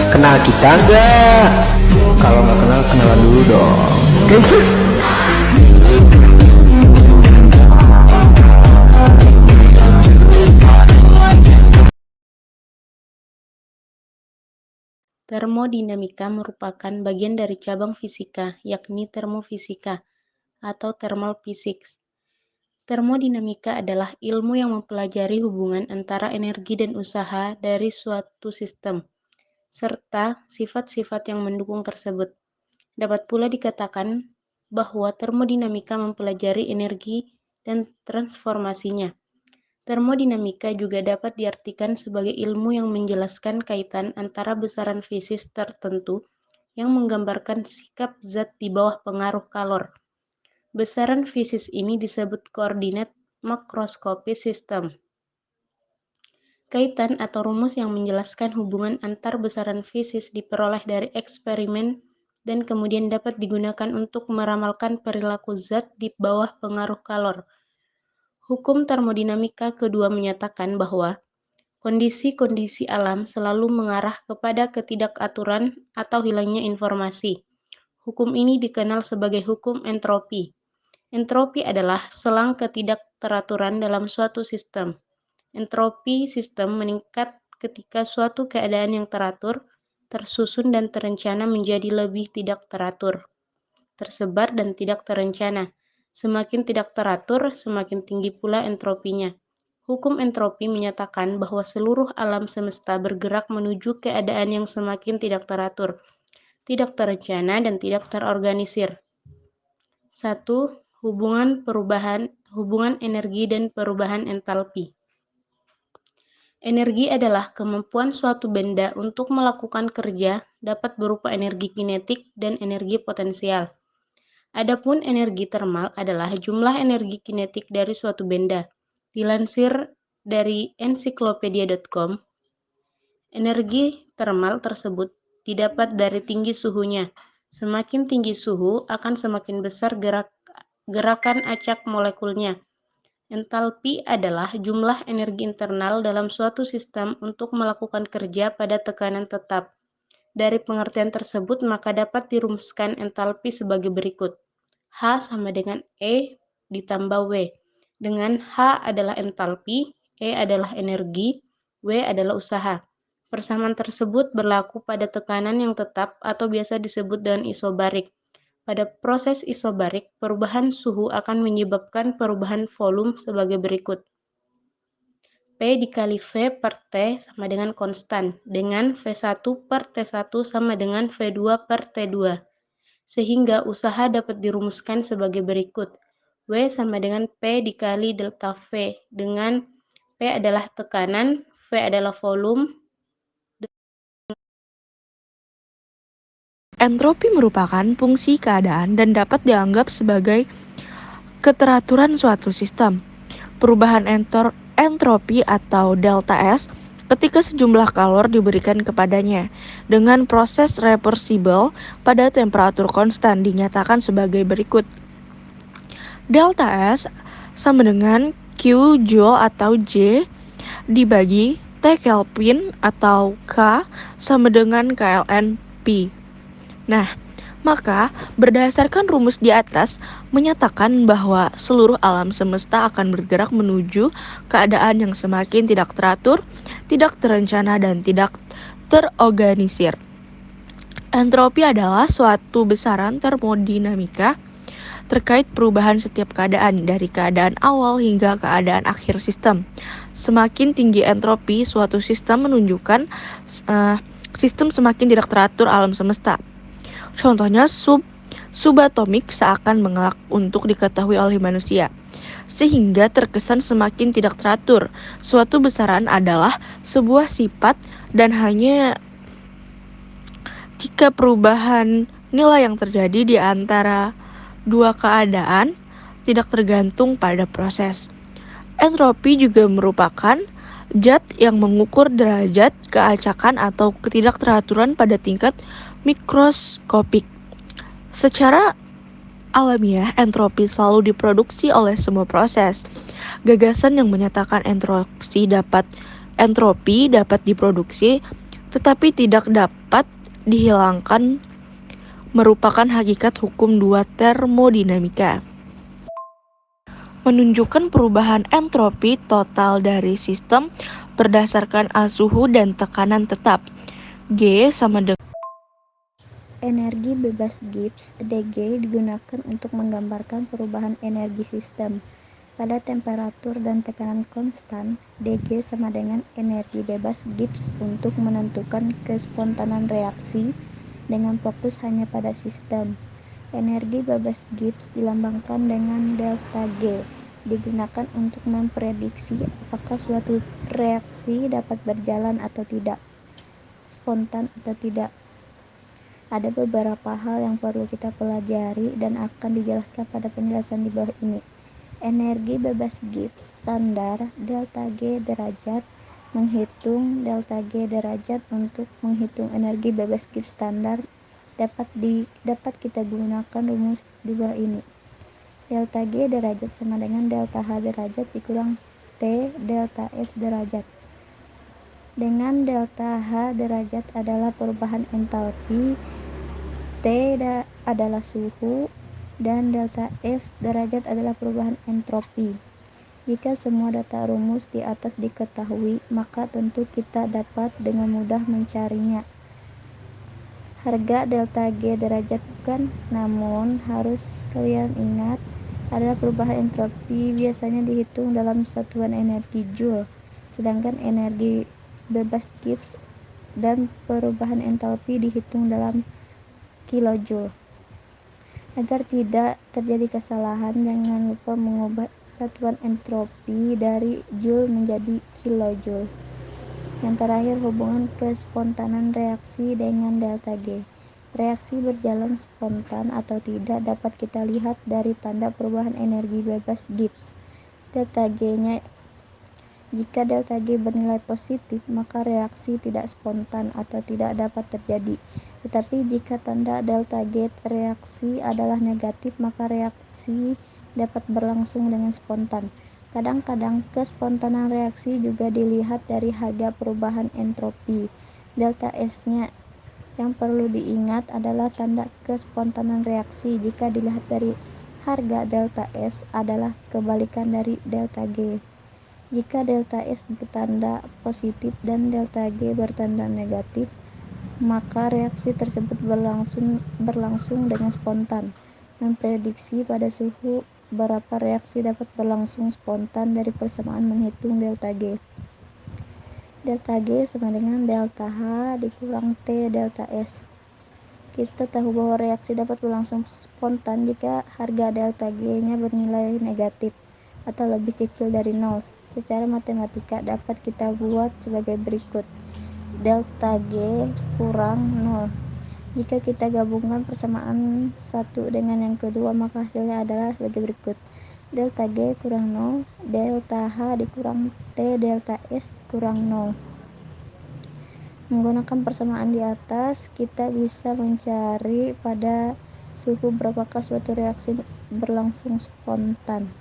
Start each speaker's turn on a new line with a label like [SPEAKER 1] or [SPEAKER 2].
[SPEAKER 1] Kenal kita nggak? Kalau nggak kenal, kenalan dulu dong. Oke.
[SPEAKER 2] Termodinamika merupakan bagian dari cabang fisika, yakni termofisika atau thermal physics. Termodinamika adalah ilmu yang mempelajari hubungan antara energi dan usaha dari suatu sistem, serta sifat-sifat yang mendukung tersebut. Dapat pula dikatakan bahwa termodinamika mempelajari energi dan transformasinya. Termodinamika juga dapat diartikan sebagai ilmu yang menjelaskan kaitan antara besaran fisis tertentu yang menggambarkan sikap zat di bawah pengaruh kalor. Besaran fisis ini disebut koordinat makroskopis sistem. Kaitan atau rumus yang menjelaskan hubungan antar besaran fisis diperoleh dari eksperimen dan kemudian dapat digunakan untuk meramalkan perilaku zat di bawah pengaruh kalor. Hukum termodinamika kedua menyatakan bahwa kondisi-kondisi alam selalu mengarah kepada ketidakaturan atau hilangnya informasi. Hukum ini dikenal sebagai hukum entropi. Entropi adalah selang ketidakteraturan dalam suatu sistem. Entropi sistem meningkat ketika suatu keadaan yang teratur, tersusun dan terencana menjadi lebih tidak teratur, tersebar dan tidak terencana. Semakin tidak teratur, semakin tinggi pula entropinya. Hukum entropi menyatakan bahwa seluruh alam semesta bergerak menuju keadaan yang semakin tidak teratur, tidak terencana, dan tidak terorganisir. 1. Hubungan energi dan perubahan entalpi. Energi adalah kemampuan suatu benda untuk melakukan kerja, dapat berupa energi kinetik dan energi potensial. Adapun energi termal adalah jumlah energi kinetik dari suatu benda. Dilansir dari ensiklopedia.com, energi termal tersebut didapat dari tinggi suhunya. Semakin tinggi suhu, akan semakin besar gerakan acak molekulnya. Entalpi adalah jumlah energi internal dalam suatu sistem untuk melakukan kerja pada tekanan tetap. Dari pengertian tersebut, maka dapat dirumuskan entalpi sebagai berikut. H sama dengan E ditambah W, dengan H adalah entalpi, E adalah energi, W adalah usaha. Persamaan tersebut berlaku pada tekanan yang tetap atau biasa disebut dengan isobarik. Pada proses isobarik, perubahan suhu akan menyebabkan perubahan volume sebagai berikut. P dikali V per T sama dengan konstan, dengan V1 per T1 sama dengan V2 per T2. Sehingga usaha dapat dirumuskan sebagai berikut. W sama dengan P dikali delta V, dengan P adalah tekanan, V adalah volume.
[SPEAKER 3] Entropi merupakan fungsi keadaan dan dapat dianggap sebagai keteraturan suatu sistem. Perubahan entropi atau delta S ketika sejumlah kalor diberikan kepadanya dengan proses reversible pada temperatur konstan dinyatakan sebagai berikut. Delta S sama dengan Q Joule atau J dibagi T Kelvin atau K sama dengan KLN P. Nah, maka berdasarkan rumus di atas menyatakan bahwa seluruh alam semesta akan bergerak menuju keadaan yang semakin tidak teratur, tidak terencana, dan tidak terorganisir. Entropi adalah suatu besaran termodinamika terkait perubahan setiap keadaan dari keadaan awal hingga keadaan akhir sistem. Semakin tinggi entropi suatu sistem menunjukkan sistem semakin tidak teratur alam semesta. Contohnya subatomik seakan mengelak untuk diketahui oleh manusia, sehingga terkesan semakin tidak teratur. Suatu besaran adalah sebuah sifat dan hanya jika perubahan nilai yang terjadi di antara dua keadaan tidak tergantung pada proses. Entropi juga merupakan zat yang mengukur derajat keacakan atau ketidakteraturan pada tingkat mikroskopik. Secara alamiah, entropi selalu diproduksi oleh semua proses. Gagasan yang menyatakan entropi dapat Entropi dapat diproduksi tetapi tidak dapat dihilangkan, merupakan hakikat hukum 2 termodinamika. Menunjukkan perubahan entropi total dari sistem berdasarkan suhu dan tekanan tetap. G sama dengan
[SPEAKER 4] Energi bebas Gibbs (dG) digunakan untuk menggambarkan perubahan energi sistem pada temperatur dan tekanan konstan. dG sama dengan energi bebas Gibbs untuk menentukan kespontanan reaksi dengan fokus hanya pada sistem. Energi bebas Gibbs dilambangkan dengan delta G, digunakan untuk memprediksi apakah suatu reaksi dapat berjalan atau tidak, spontan atau tidak. Ada beberapa hal yang perlu kita pelajari dan akan dijelaskan pada penjelasan di bawah ini. Energi bebas Gibbs standar delta G derajat. Menghitung delta G derajat untuk menghitung energi bebas Gibbs standar dapat kita gunakan rumus di bawah ini. Delta G derajat sama dengan delta H derajat dikurang T delta S derajat. Dengan delta H derajat adalah perubahan entalpi, T adalah suhu, dan delta S derajat adalah perubahan entropi. Jika semua data rumus di atas diketahui, maka tentu kita dapat dengan mudah mencarinya. Harga delta G derajat bukan, namun harus kalian ingat adalah perubahan entropi biasanya dihitung dalam satuan energi Joule, sedangkan energi bebas Gibbs dan perubahan entalpi dihitung dalam kilojoule. Agar tidak terjadi kesalahan, jangan lupa mengubah satuan entropi dari joule menjadi kilojoule. Yang terakhir, hubungan kespontanan reaksi dengan delta G. Reaksi berjalan spontan atau tidak dapat kita lihat dari tanda perubahan energi bebas Gibbs. Delta G-nya, jika delta G bernilai positif, maka reaksi tidak spontan atau tidak dapat terjadi. Tetapi jika tanda delta G reaksi adalah negatif, maka reaksi dapat berlangsung dengan spontan. Kadang-kadang kespontanan reaksi juga dilihat dari harga perubahan entropi, delta S-nya. Yang perlu diingat adalah tanda kespontanan reaksi jika dilihat dari harga delta S adalah kebalikan dari delta G. Jika delta S bertanda positif dan delta G bertanda negatif, maka reaksi tersebut berlangsung dengan spontan. Memprediksi pada suhu berapa reaksi dapat berlangsung spontan dari persamaan menghitung delta G. Delta G sama dengan delta H dikurang T delta S. Kita tahu bahwa reaksi dapat berlangsung spontan jika harga delta G-nya bernilai negatif atau lebih kecil dari 0. Secara matematika dapat kita buat sebagai berikut. Delta G kurang 0. Jika kita gabungkan persamaan satu dengan yang kedua, maka hasilnya adalah sebagai berikut. Delta G kurang 0, delta H dikurang T delta S kurang 0. Menggunakan persamaan di atas, kita bisa mencari pada suhu berapakah suatu reaksi berlangsung spontan.